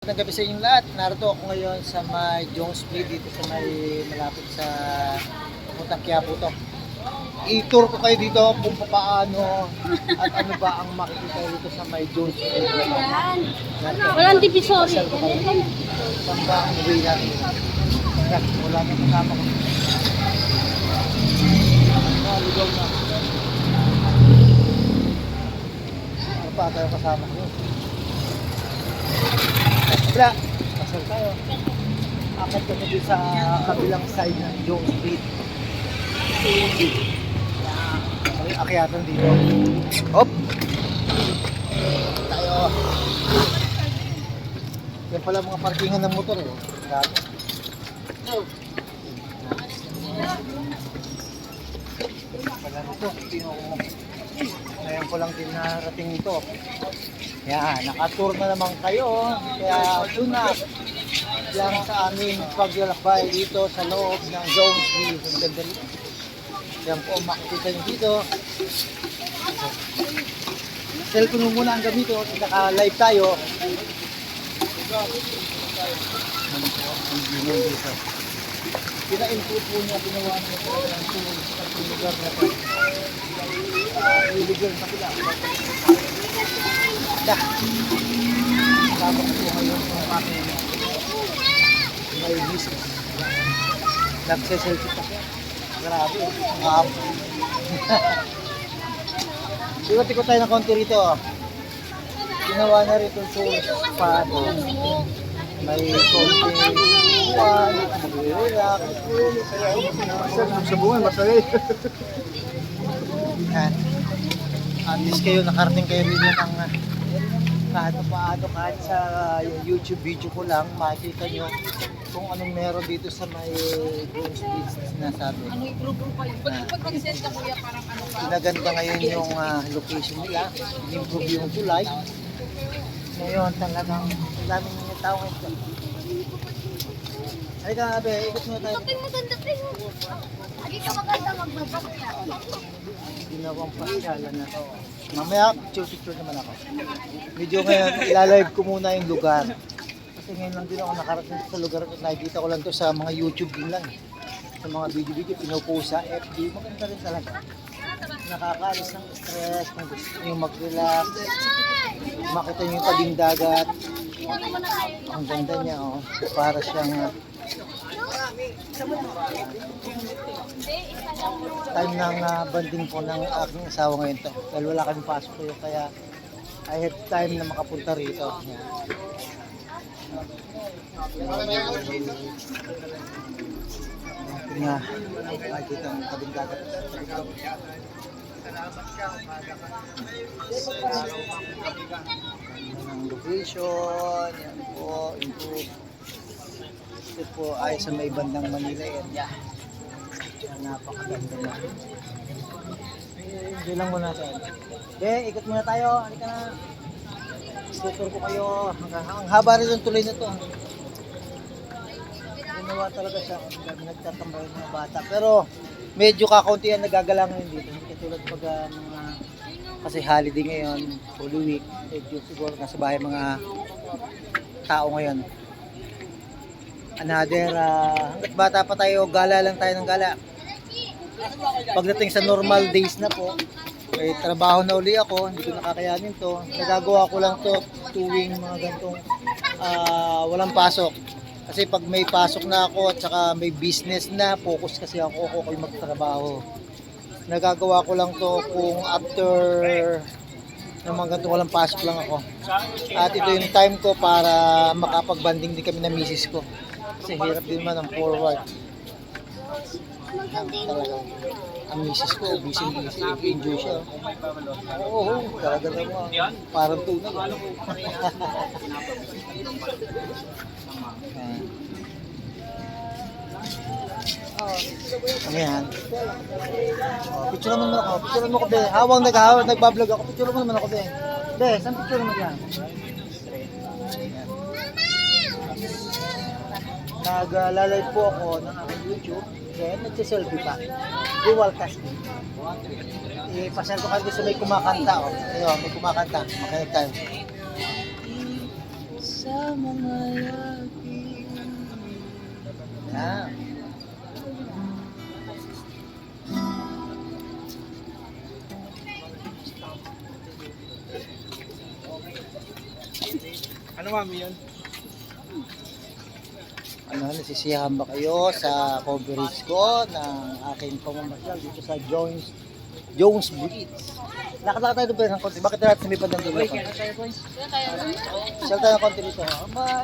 Magandang gabi sa inyong lahat. Narito ako ngayon sa may Jones Street dito sa may malapit sa Putang Quiapo to. I-tour ko kayo dito kung paano at ano ba ang makikita dito sa may Jones Street. Walang divisory. Saan ba ang way natin? Wala na kasama ko. Lugaw na. Ano pa tayo kasama ko? Wala, pasal tayo. Akit kami dito sa kabilang side ng Jones Street. May akyatan dito. Hop! Tayo. Yan pala mga parkingan ng motor. Grabe. Pala nito. Ngayon ko lang din narating ito. Yan, nakatour na naman kayo. Kaya tune up lang sa aming paglalakbay dito sa loob ng Jones Street. Ang ganda rin. Yan po, makikita nyo dito. Cellphone mo muna ang gamito. Naka-live tayo. Pina-input po niya, ginawa niya po ng tour sa lugar na ito. Illegal sa pila. Kasama ko po ngayon ng aking may business. Nagsiselfie pa siya. Grabe. Ikot-ikot tayo ng konti rito. Ginawa na rito tour pa. May konti buwan, mag-relax. Sa buwan, masaya. Yan. At least kayo, nakarating kayo rin ng kahit paano, kahit sa YouTube video ko lang, makikita nyo kung anong meron dito sa may Jones Beach na sabi. Ano i-group pa yun? Pag mag-send ka kuya, parang ano pa? Pinaganda ngayon yung location nila, improve yung tulay. Ngayon talagang daming mga tao ngayon. Halika nga be, ikot muna tayo. Maganda tayo. Hindi ka maganda magbabak yan. Ginawang pasyalan na to. Mamaya, picture naman ako. Medyo ngayon, ilalive ko muna yung lugar. Kasi ngayon lang din ako nakarating sa lugar at nakikita ko lang to sa mga YouTube din lang. Sa mga video-video, pinupost sa FB. Maganda rin talaga. Nakakaalis ng stress, kung gusto nyo mag-relax. Makita nyo yung tabing dagat. Ang ganda niya, oh. Para siyang time ng banding po ng aking asawa ngayon to. Dahil wala kami pasok kayo, kaya I have time na makapunta rito. Nga, makikita ang tabing dagat. Ang location, yan po, improve. Ito po ay sa may bandang Manila area. Napakaganda na. Hindi lang muna tayo. Ikot muna tayo. Halika na. Tutur ko kayo. Ang haba rin yung tuloy na to. Ginawa talaga siya kung nagtatambay ng mga bata. Pero medyo kakaunti yan nagagalangan dito. Hindi katulad pag kasi holiday ngayon, Holy Week. Medyo siguro nasa bahay mga tao ngayon. Another, hanggat bata pa tayo, gala lang tayo ng gala. Pagdating sa normal days na po, may trabaho na uli ako, hindi ko nakakayanin to. Nagagawa ko lang to tuwing mga gantong walang pasok. Kasi pag may pasok na ako at saka may business na, focus kasi ako magtrabaho. Nagagawa ko lang to kung after ng mga gantong walang pasok lang ako. At ito yung time ko para makapag-banding din kami na misis ko. Kasi hirap din man ang forward. Talaga. Ang misis ko, busy-busy. Enjoy siya. Oo, talaga naman. Parang tunay. Ano yan? Picture naman ako. Picture naman ako, be. Hawang nagbablog ako. Picture naman ako, be. Be, saan picture naman yan? Nag-live po ako ng aking YouTube. Then, nagsiselfie pa. Dual casting. Ipasal ko kayo sa may kumakanta. Oh. Ayun, may kumakanta. Makinig tayo. sa mga laki. Yan. Ano mami yun? Ano, nasisiyahan ba kayo sa coverage ko ng aking pamamasyal dito sa Jones Bridge? Lakad-lakad tayo doon ng konti. Bakit natin sumipad ng doon? Siyal tayo ng konti dito.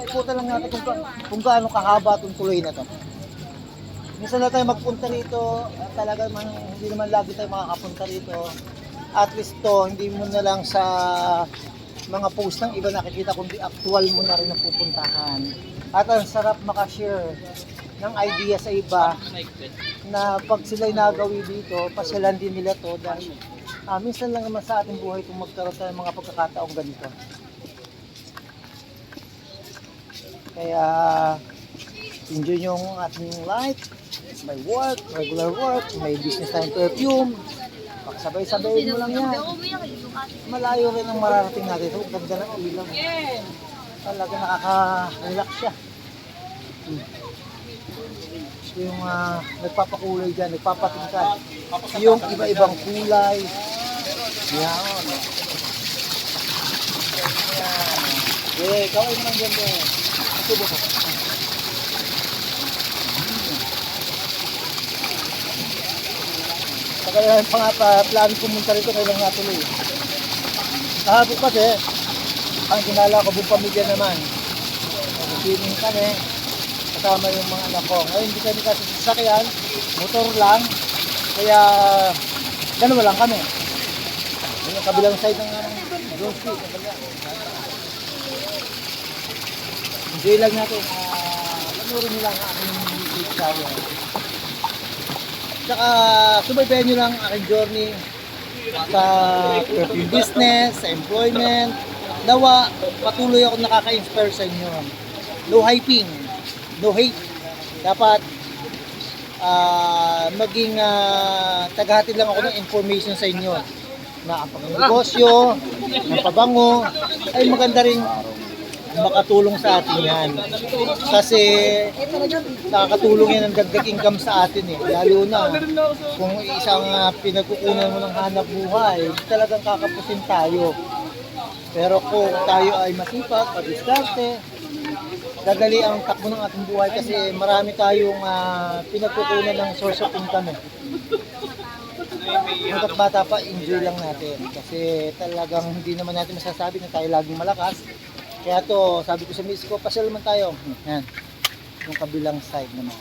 Ikutan lang natin kung gaano kahaba itong tuloy na to. Minsan na tayo magpunta rito, talaga man, hindi naman lagi tayo makakapunta rito. At least to, hindi mo na lang sa mga post ng iba nakikita kundi actual mo na rin ang pupuntahan. At ang sarap makashare ng idea sa iba na pag sila'y nagawi dito, pasyalan din nila to dahil minsan lang naman sa ating buhay kung magkaroon tayo ng mga pagkakataong ganito. Kaya enjoy yung ating life, may work, regular work, may business time perfume. Pagsabay-sabayin mo lang yan. Malayo rin ang mararating natin. Ito, ganda ng ilaw. Talaga nakaka-relax siya. Ito yung nagpapakulay dyan, nagpapatingkad. Yung iba-ibang kulay. Yan. Okay, kawin mo ng ganda. Asubo ko. Kaya pa nga plano pumunta rito, kailang natuloy. Kahapon kasi, ang ginala ko buong pamilya naman. Swimming kami, kasama yung mga anak ko. Ngayon hindi kami kasi sasakyan, motor lang. Kaya, dalawa lang kami. Yung kabilang side ng Jones Street. Enjoy lang natin. Panurin nyo lang ang aking YouTube channel. Tsaka subaybayan nyo lang aking journey sa perfume business, sa employment. Nawa, patuloy ako nakaka-inspire sa inyo. No hyping, no hate. Dapat maging tagahatid lang ako ng information sa inyo na ang pagnegosyo, ng pabango, ay maganda rin makatulong sa atin yan. Kasi nakakatulong yan ng dagdag income sa atin eh. Lalo na kung isang pinagkukunan mo ng hanap buhay, talagang kakapusin tayo. Pero kung tayo ay masipag, padiskarte, dadali ang takbo ng ating buhay kasi marami tayong pinagkukunan ng source of income eh. Hanggat bata pa, enjoy lang natin. Kasi talagang hindi naman natin masasabi na tayo laging malakas. Kaya to, sabi ko sa miss ko, pasyal naman tayo. Yan, yung kabilang side naman.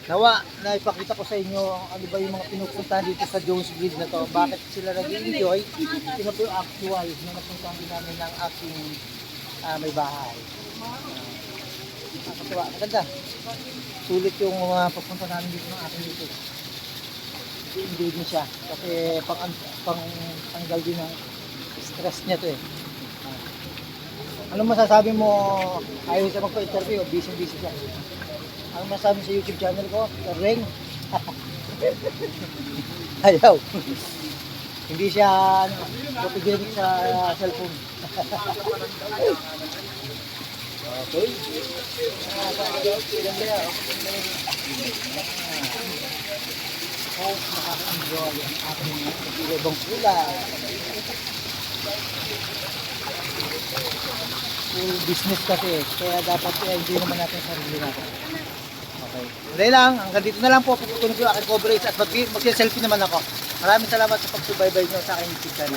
Nawa, naipakita ko sa inyo ano ba yung mga pinupuntahan dito sa Jones Bridge na to. Bakit sila nag-enjoy? Sino po yung actual na napuntahan din namin ng aking may bahay. Nakakatuwa, maganda. Sulit yung papunta namin dito ng aking dito. Enjoy din siya. Kasi pang tanggal din ng stress niya to eh. Ano masasabi mo? Ayaw siya magpa-interview, busy siya. Ano masasabi sa YouTube channel ko? Ring? Ayaw. Hindi siya photogenic sa cellphone. Okay. Nakaka-enjoy ang ating ibang kulay. Full business kasi, kaya dapat i-enjoy naman natin sa sarili natin. Okay. Dahil lang, hanggang dito na lang po puputunin ko yung aking coverage at mag-selfie naman ako. Maraming salamat sa pagsubaybay nyo sa aking YouTube channel.